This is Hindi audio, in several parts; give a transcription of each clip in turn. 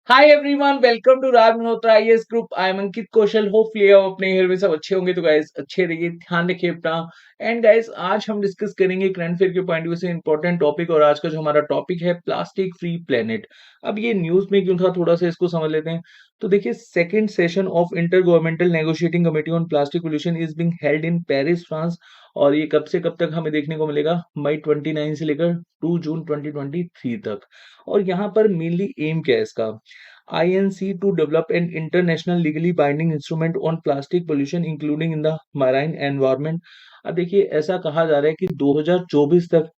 Hi everyone, welcome to Raj Malhotra IAS group. I am Ankit Kaushal. Hopefully आप अपने घर में सब अच्छे होंगे। तो गाइस अच्छे रहिए, ध्यान रखिए अपना। एंड गाइस आज हम डिस्कस करेंगे करंट अफेयर के पॉइंट ऑफ व्यू से इंपॉर्टेंट टॉपिक। और आज का जो हमारा टॉपिक है प्लास्टिक फ्री प्लेनेट। अब ये न्यूज में क्यों था, थोड़ा सा इसको समझ लेते हैं। तो देखिए, second session of inter governmental negotiating committee on plastic pollution is being held in Paris, France. और ये कब से कब तक हमें देखने को मिलेगा? मई 29 से लेकर 2 जून 2023 तक। और यहाँ पर मेनली एम क्या है इसका? INC to develop an international legally binding instrument on plastic pollution including in the marine environment। अब देखिए, ऐसा कहा जा रहा है कि 2024 तक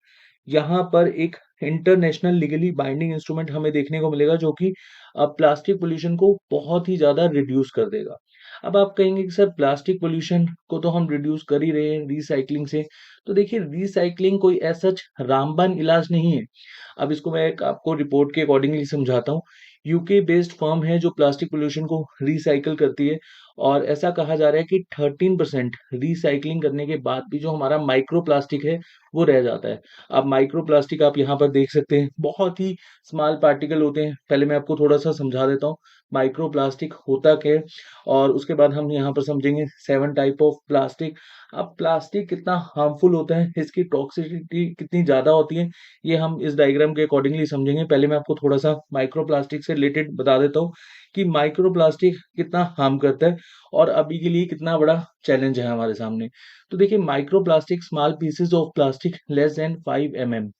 यहाँ पर एक इंटरनेशनल लीगली बाइंडिंग इंस्ट्रूमेंट हमें देखने को मिलेगा, जो कि प्लास्टिक पोल्यूशन को बहुत ही ज़्यादा रिड्यूस कर देगा। अब आप कहेंगे कि सर प्लास्टिक पोल्यूशन को तो हम रिड्यूस कर ही रहे हैं रिसाइक्लिंग से। तो देखिए, रिसाइक्लिंग कोई ऐसा रामबाण इलाज नहीं है। अब इसको मैं एक आपको रिपोर्ट के अकॉर्डिंगली समझाता हूँ। यूके बेस्ड फर्म है जो प्लास्टिक पोल्यूशन को रिसाइकिल करती है। और ऐसा कहा जा रहा है कि 13% रिसाइक्लिंग करने के बाद भी जो हमारा माइक्रो प्लास्टिक है वो रह जाता है। अब माइक्रो प्लास्टिक आप यहाँ पर देख सकते हैं, बहुत ही स्मॉल पार्टिकल होते हैं। पहले मैं आपको थोड़ा सा समझा देता हूँ माइक्रो प्लास्टिक होता क्या है। और उसके बाद हम यहाँ पर समझेंगे 7 टाइप ऑफ प्लास्टिक। अब प्लास्टिक कितना हार्मफुल होता है, इसकी टॉक्सिसिटी कितनी ज़्यादा होती है, ये हम इस डायग्राम के अकॉर्डिंगली समझेंगे। पहले मैं आपको थोड़ा सा माइक्रो प्लास्टिक से रिलेटेड बता देता हूँ कि माइक्रो प्लास्टिक कितना हार्म करता है और अभी के लिए कितना बड़ा चैलेंज है हमारे सामने। तो देखिए, micro plastic small pieces of plastic less than 5 mm।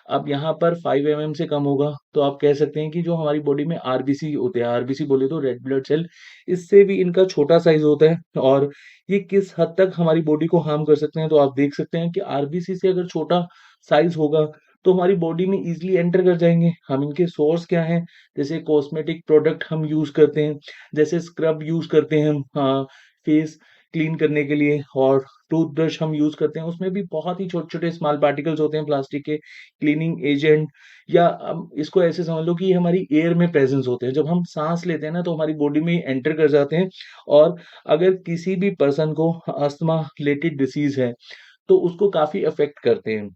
अब यहाँ पर 5 mm से कम होगा तो आप कह सकते हैं कि जो हमारी बॉडी में आरबीसी होते हैं, आरबीसी बोले तो रेड ब्लड सेल, इससे भी इनका छोटा साइज होता है। और ये किस हद तक हमारी बॉडी को हार्म कर सकते हैं, तो आप देख सकते हैं कि आरबीसी से अगर छोटा साइज होगा तो हमारी बॉडी में इजीली एंटर कर जाएंगे। हम इनके सोर्स क्या हैं? जैसे कॉस्मेटिक प्रोडक्ट हम यूज करते हैं, जैसे स्क्रब यूज करते हैं हम फेस क्लीन करने के लिए, और टूथब्रश हम यूज करते हैं, उसमें भी बहुत ही छोटे छोटे स्मॉल पार्टिकल्स होते हैं प्लास्टिक के। क्लीनिंग एजेंट, या इसको ऐसे समझ लो कि ये हमारी एयर में प्रेजेंस होते हैं। जब हम सांस लेते हैं ना तो हमारी बॉडी में एंटर कर जाते हैं। और अगर किसी भी पर्सन को अस्थमा रिलेटेड डिसीज है तो उसको काफी अफेक्ट करते हैं।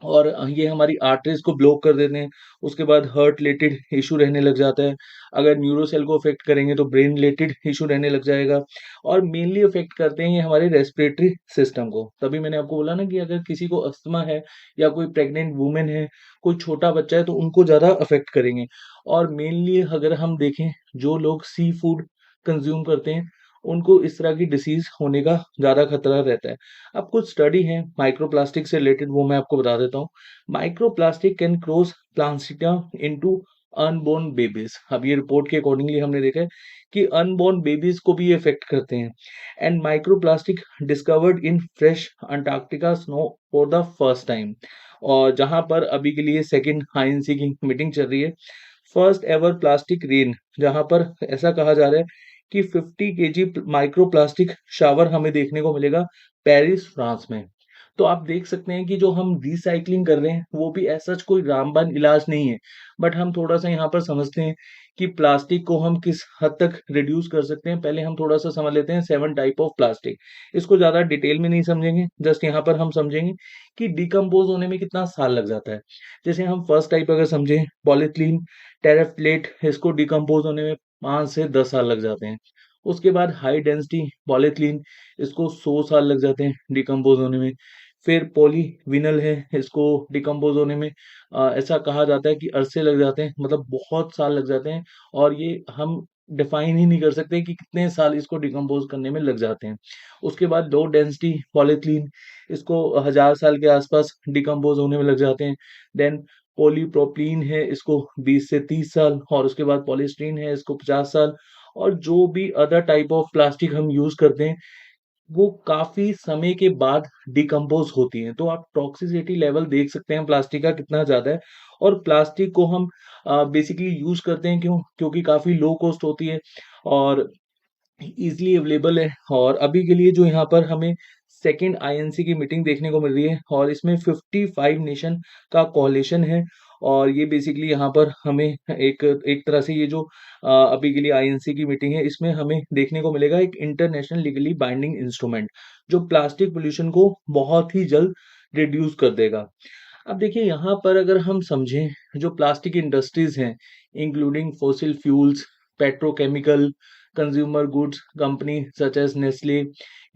और ये हमारी आर्टरीज को ब्लॉक कर देते हैं। उसके बाद हार्ट रिलेटेड इशू रहने लग जाता है। अगर न्यूरो सेल को अफेक्ट करेंगे तो ब्रेन रिलेटेड इशू रहने लग जाएगा। और मेनली अफेक्ट करते हैं ये हमारे रेस्पिरेटरी सिस्टम को। तभी मैंने आपको बोला ना कि अगर किसी को अस्थमा है, या कोई प्रेग्नेंट वुमेन है, कोई छोटा बच्चा है, तो उनको ज़्यादा अफेक्ट करेंगे। और मेनली अगर हम देखें, जो लोग सी फूड कंज्यूम करते हैं उनको इस तरह की डिसीज होने का ज़्यादा खतरा रहता है। अब कुछ स्टडी है माइक्रोप्लास्टिक से रिलेटेड, वो मैं आपको बता देता हूँ। Microplastic can cross placenta into unborn babies. अब ये रिपोर्ट के अकॉर्डिंगली हमने देखा है कि अनबॉर्न बेबीज को भी इफेक्ट करते हैं। And microplastic discovered in fresh Antarctica snow for the first time. और जहां पर अभी के लिए सेकेंड आईएनसी की मीटिंग चल रही है, फर्स्ट एवर प्लास्टिक रेन, जहां पर ऐसा कहा जा रहा है कि 50 केजी माइक्रो प्लास्टिक शावर हमें देखने को मिलेगा पेरिस, फ्रांस में। तो आप देख सकते हैं कि जो हम रिसाइक्लिंग कर रहे हैं वो भी ऐसा कोई रामबाण इलाज नहीं है। बट हम थोड़ा-सा यहाँ पर समझते हैं कि प्लास्टिक को हम किस हद तक रिड्यूस कर सकते हैं। पहले हम थोड़ा-सा समझ लेते हैं 7 टाइप ऑफ प्लास्टिक। इसको ज़्यादा डिटेल में नहीं समझेंगे, जस्ट यहाँ पर हम समझेंगे कि डिकम्पोज़ होने में कितना साल लग जाता है। जैसे हम फर्स्ट टाइप अगर समझें, पॉलीथीन टेरेफ्लेट, इसको डिकम्पोज़ होने में 5 से 10 साल लग जाते हैं। उसके बाद हाई डेंसिटी पॉलीथीन, इसको 100 साल लग जाते हैं डिकम्पोज़ होने में। फिर पॉलीविनल है, इसको डिकम्पोज़ होने में ऐसा कहा जाता है कि अरसे लग जाते हैं, मतलब बहुत साल लग जाते हैं। और ये हम डिफाइन ही नहीं कर सकते कि कितने साल इसको डिकम्पोज़ करने में लग जाते हैं। उसके बाद लो डेंसिटी पॉलीथीन, इसको 1000 साल के आसपास डिकम्पोज़ होने में लग जाते हैं। देन पॉलीप्रोपिलीन है, इसको 20 से 30 साल। और उसके बाद पॉलीस्टीरीन है, इसको 50 साल। और जो भी अदर टाइप ऑफ प्लास्टिक हम यूज़ करते हैं वो काफ़ी समय के बाद डिकम्पोज़ होती हैं। तो आप टॉक्सिसिटी लेवल देख सकते हैं प्लास्टिक का कितना ज़्यादा है। और प्लास्टिक को हम बेसिकली यूज़ करते हैं क्यों? क्योंकि काफ़ी लो कॉस्ट होती है और ईज़िली अवेलेबल है। और अभी के लिए जो यहाँ पर हमें सेकंड आईएनसी की मीटिंग देखने को मिल रही है, और इसमें 55 नेशन का कोलिशन है। और ये बेसिकली यहाँ पर हमें एक एक तरह से ये जो अभी के लिए आईएनसी की मीटिंग है, इसमें हमें देखने को मिलेगा एक इंटरनेशनल लीगली बाइंडिंग इंस्ट्रूमेंट, जो प्लास्टिक पॉल्यूशन को बहुत ही जल्द रिड्यूस कर देगा। अब देखिए, यहाँ पर अगर हम समझें, जो प्लास्टिक इंडस्ट्रीज़ हैं, including fossil fuels, petrochemical, consumer goods companies such as Nestle,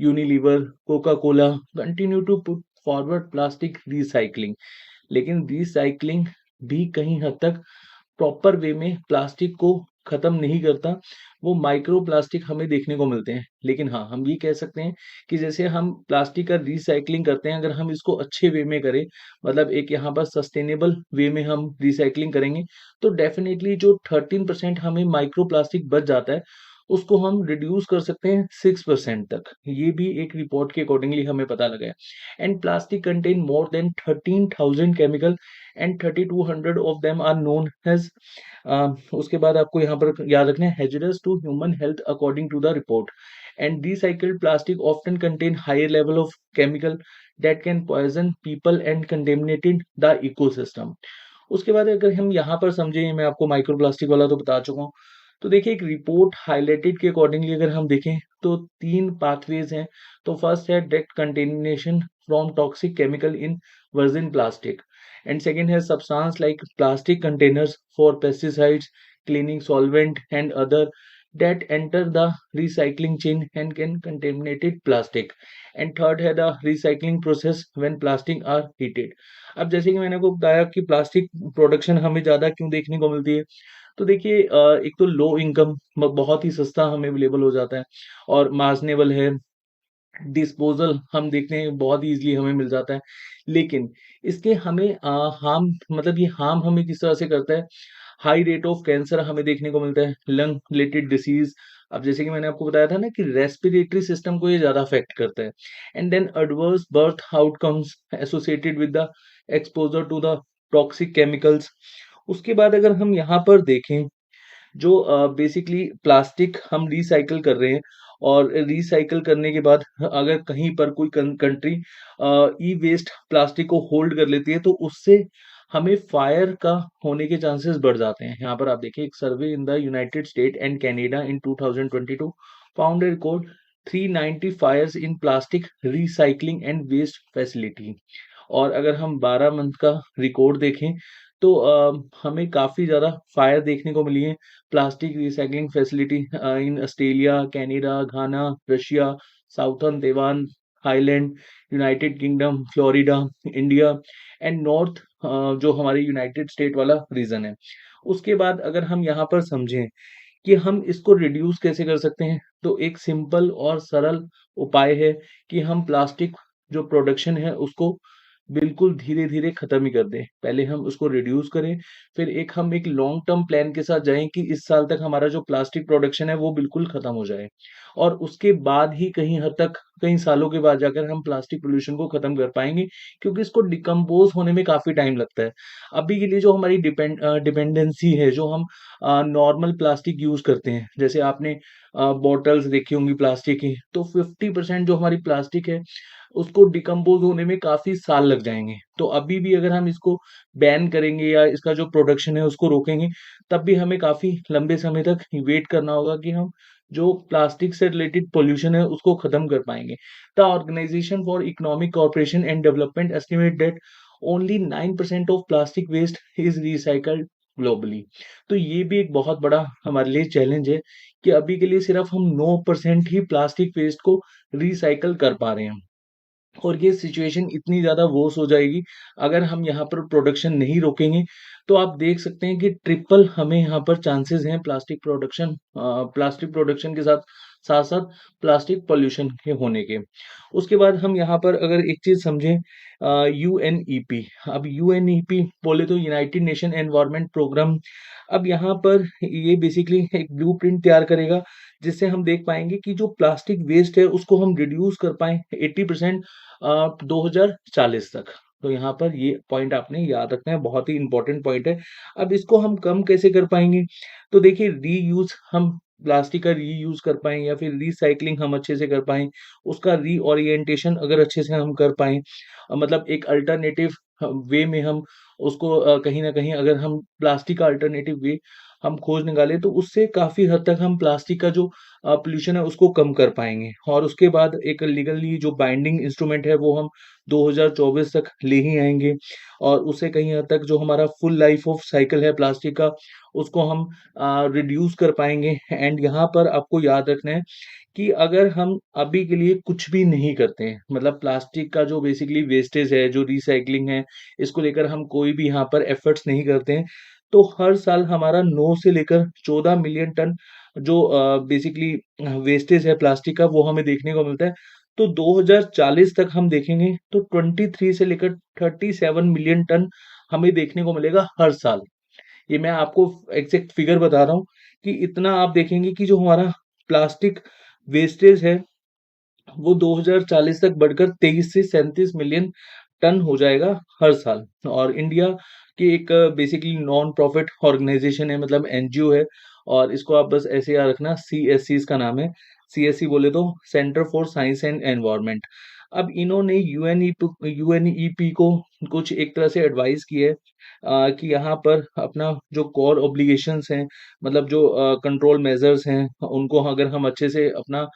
Unilever, Coca-Cola continue to put forward plastic recycling. लेकिन रिसाइकलिंग भी कहीं हद तक प्रॉपर वे में प्लास्टिक को खत्म नहीं करता। वो माइक्रो प्लास्टिक हमें देखने को मिलते हैं। लेकिन हाँ, हम ये कह सकते हैं कि जैसे हम प्लास्टिक का रिसाइक्लिंग करते हैं, अगर हम इसको अच्छे वे में करें, मतलब एक यहाँ पर सस्टेनेबल वे में हम रिसाइक्लिंग करेंगे, तो डेफिनिटली जो 13% हमें माइक्रो प्लास्टिक बच जाता है, उसको हम रिड्यूस कर सकते हैं 6% तक। ये भी एक रिपोर्ट के अकॉर्डिंगली हमें पता लगा है। And plastic contain more than 13,000 chemical and 3,200 of them are known as उसके बाद आपको यहाँ पर याद रखना है hazardous to human health according to the report. And recycled plastic often contain higher level of chemical that can poison people and contaminated the ecosystem। उसके बाद अगर हम यहाँ पर समझें, मैं आपको माइक्रो प्लास्टिक वाला तो बता चुका हूँ। तो देखिए, एक रिपोर्ट हाइलाइटेड के अकॉर्डिंगली अगर हम देखें तो 3 पाथवेज हैं। तो फर्स्ट है direct contamination from toxic chemical in virgin plastic, and second has substance like plastic containers for pesticides, cleaning solvent and other that enter the recycling chain and can contaminated plastic, and third है the recycling process when plastic are heated। अब जैसे कि मैंने आपको बताया कि प्लास्टिक प्रोडक्शन हमें ज़्यादा क्यों देखने को मिलती है, तो देखिए एक तो लो इनकम, बहुत ही सस्ता हमें अवेलेबल हो जाता है और मार्जिनेबल है। डिस्पोज़ल हम देखते हैं बहुत ही ईज़िली हमें मिल जाता है। लेकिन इसके हमें हार्म, मतलब ये हार्म हमें किस तरह से करता है, हाई रेट ऑफ कैंसर हमें देखने को मिलता है, लंग रिलेटेड डिसीज़। अब जैसे कि मैंने आपको बताया था ना कि रेस्पिरेटरी सिस्टम को ये ज़्यादा अफ़ेक्ट करता है। And then adverse birth outcomes associated with the exposure to the toxic chemicals. उसके बाद अगर हम यहाँ पर देखें, जो बेसिकली प्लास्टिक हम रिसाइकिल कर रहे हैं और रिसाइकिल करने के बाद अगर कहीं पर कोई कंट्री ई वेस्ट प्लास्टिक को होल्ड कर लेती है, तो उससे हमें फायर का होने के चांसेस बढ़ जाते हैं। यहाँ पर आप देखिए, एक survey in the united state and Canada इन 2022 found a record 390 fires in plastic recycling and waste facility. और अगर हम 12 मंथ का रिकॉर्ड देखें, तो हमें काफ़ी ज़्यादा फायर देखने को मिली है plastic recycling facility in Australia, Canada, Ghana, Russia, southern Taiwan island, United kingdom, Florida, India and north जो हमारे यूनाइटेड स्टेट वाला रीजन है। उसके बाद अगर हम यहाँ पर समझें कि हम इसको रिड्यूस कैसे कर सकते हैं, तो एक सिंपल और सरल उपाय है कि हम प्लास्टिक जो प्रोडक्शन है उसको बिल्कुल धीरे-धीरे खत्म ही कर दें। पहले हम उसको रिड्यूस करें, फिर हम एक लॉन्ग टर्म प्लान के साथ जाएँ कि इस साल तक हमारा जो प्लास्टिक प्रोडक्शन है वो बिल्कुल खत्म हो जाए। और उसके बाद ही कहीं हद तक, कई सालों के बाद जाकर हम प्लास्टिक पॉल्यूशन को खत्म कर पाएँगे, क्योंकि इसको डिकम्पोज़ होने में काफ़ी टाइम लगता है। अभी के लिए जो हमारी डिपेंडेंसी है, जो हम नॉर्मल प्लास्टिक यूज़ करते हैं, जैसे आपने बॉटल्स देखी होंगी प्लास्टिक की, तो 50% जो हमारी प्लास्टिक है, उसको डिकम्पोज़ होने में काफ़ी साल लग जाएँगे। तो अभी भी अगर हम इसको बैन करेंगे या इसका जो प्रोडक्शन है उसको रोकेंगे, तब भी हमें काफ़ी लंबे समय तक वेट करना होगा कि हम जो प्लास्टिक से रिलेटेड पॉल्यूशन है उसको खत्म कर पाएँगे। The organization for economic cooperation and development estimate that only 9% of plastic waste is recycled globally. तो ये भी एक बहुत बड़ा हमारे लिए चैलेंज है कि अभी के लिए सिर्फ हम 9% ही प्लास्टिक वेस्ट को रिसाइकिल कर पा रहे हैं। और ये सिचुएशन इतनी ज़्यादा वर्स हो जाएगी अगर हम यहाँ पर प्रोडक्शन नहीं रोकेंगे, तो आप देख सकते हैं कि ट्रिपल हमें यहाँ पर चांसेस हैं प्लास्टिक प्रोडक्शन के साथ-साथ प्लास्टिक पॉल्यूशन के होने के। उसके बाद हम यहाँ पर अगर एक चीज़ समझें, यूएनईपी। अब यूएनईपी बोले तो यूनाइटेड नेशन एनवायरनमेंट प्रोग्राम। अब यहाँ पर ये बेसिकली एक ब्लूप्रिंट तैयार करेगा, जिससे हम देख पाएँगे कि जो प्लास्टिक वेस्ट है उसको हम रिड्यूस कर पाएँ 80% 2040 तक। तो यहाँ पर ये पॉइंट आपने याद रखना है, बहुत ही इम्पोर्टेंट पॉइंट है। अब इसको हम कम कैसे कर पाएँगे? तो देखिए, रीयूज़ हम प्लास्टिक का रीयूज़ कर पाएँ या फिर रिसाइक्लिंग हम अच्छे से कर पाएँ, उसका रीओरिएंटेशन अगर अच्छे से हम कर पाएँ, मतलब एक अल्टरनेटिव वे में हम उसको कहीं न कहीं अगर हम प्लास्टिक का अल्टरनेटिव वे हम खोज निकालें तो उससे काफ़ी हद तक हम प्लास्टिक का जो पॉल्यूशन है उसको कम कर पाएँगे। और उसके बाद एक लीगली जो बाइंडिंग इंस्ट्रूमेंट है वो हम 2024 तक ले ही आएँगे और उससे कहीं हद तक जो हमारा फुल लाइफ ऑफ साइकिल है प्लास्टिक का उसको हम रिड्यूस कर पाएँगे। एंड यहाँ पर आपको याद रखना है कि अगर हम अभी के लिए कुछ भी नहीं करते हैं, मतलब प्लास्टिक का जो बेसिकली वेस्टेज है, जो रिसाइक्लिंग है, इसको लेकर हम कोई भी यहाँ पर एफर्ट्स नहीं करते हैं, तो हर साल हमारा 9 से लेकर 14 मिलियन टन जो बेसिकली वेस्टेज है प्लास्टिक का, वो हमें देखने को मिलता है। तो 2040 तक हम देखेंगे तो 23 से लेकर 37 मिलियन टन हमें देखने को मिलेगा हर साल। ये मैं आपको एग्ज़ैक्ट फ़िगर बता रहा हूँ कि इतना आप देखेंगे कि जो हमारा प्लास्टिक वेस्टेज है, वो 2040 तक बढ़कर 23 से 37 मिलियन टन हो जाएगा हर साल। और इंडिया की एक बेसिकली नॉन प्रॉफिट ऑर्गेनाइज़ेशन है, मतलब एनजीओ है और इसको आप बस ऐसे याद रखना, सीएससी इसका नाम है। सीएससी बोले तो centre for science and environment. अब इन्होंने यूएनईपी को कुछ एक तरह से एडवाइस की है कि यहाँ पर अपना जो कोर ऑब्लिगेशंस हैं, मतलब जो कंट्रोल मेजर्स हैं, उनको अगर हम अच्छे से अपना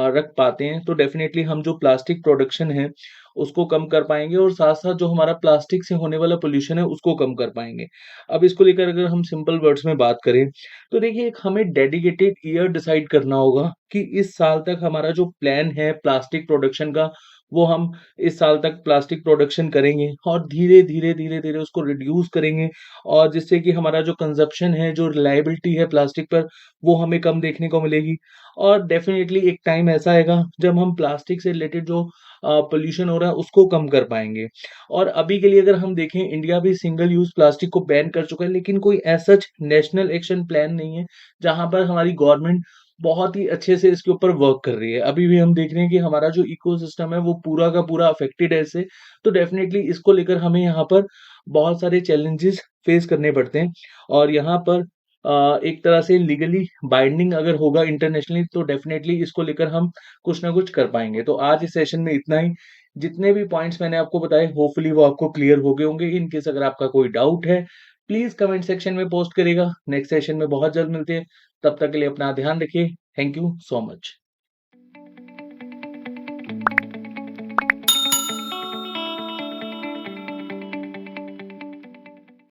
रख पाते हैं, तो डेफ़िनेटली हम जो प्लास्टिक प्रोडक्शन है, उसको कम कर पाएँगे और साथ-साथ जो हमारा प्लास्टिक से होने वाला पॉल्यूशन है, उसको कम कर पाएँगे। अब इसको लेकर अगर हम सिंपल वर्ड्स में बात करें, तो देखिए एक हमें डेडिकेटेड ईयर डिसाइड करना होगा कि इस साल तक हमारा जो प्लान है प्लास्टिक प्रोडक्शन का, वो हम इस साल तक प्लास्टिक प्रोडक्शन करेंगे और धीरे-धीरे, धीरे-धीरे उसको रिड्यूस करेंगे और जिससे कि हमारा जो कंज़म्पशन है, जो रिलायबिलिटी है प्लास्टिक पर, वो हमें कम देखने को मिलेगी। और डेफ़िनेटली एक टाइम ऐसा आएगा जब हम प्लास्टिक से रिलेटेड जो पॉल्यूशन हो रहा है उसको कम कर पाएँगे। और अभी के लिए अगर हम देखें, इंडिया भी सिंगल यूज़ प्लास्टिक को बैन कर चुका है, लेकिन कोई as such national action plan नहीं है, जहाँ पर हमारी गवर्नमेंट बहुत ही अच्छे से इसके ऊपर वर्क कर रही है। अभी भी हम देख रहे हैं कि हमारा जो इकोसिस्टम है वो पूरा का पूरा अफ़ेक्टेड है इससे। तो डेफ़िनेटली इसको लेकर हमें यहाँ पर बहुत सारे चैलेंजेस फेस करने पड़ते हैं और यहाँ पर एक तरह से लीगली बाइंडिंग अगर होगा इंटरनेशनली तो डेफ़िनेटली इसको लेकर हम कुछ ना कुछ कर पाएँगे। तो आज इस सेशन में इतना ही। जितने भी पॉइंट्स मैंने आपको बताए होपफुली वो आपको क्लियर हो गए होंगे। इन केस अगर आपका कोई डाउट है, प्लीज़ कमेंट सेक्शन में पोस्ट करिएगा। नेक्स्ट सेशन में बहुत जल्द मिलते हैं। तब तक के लिए अपना ध्यान रखिए। Thank you so much.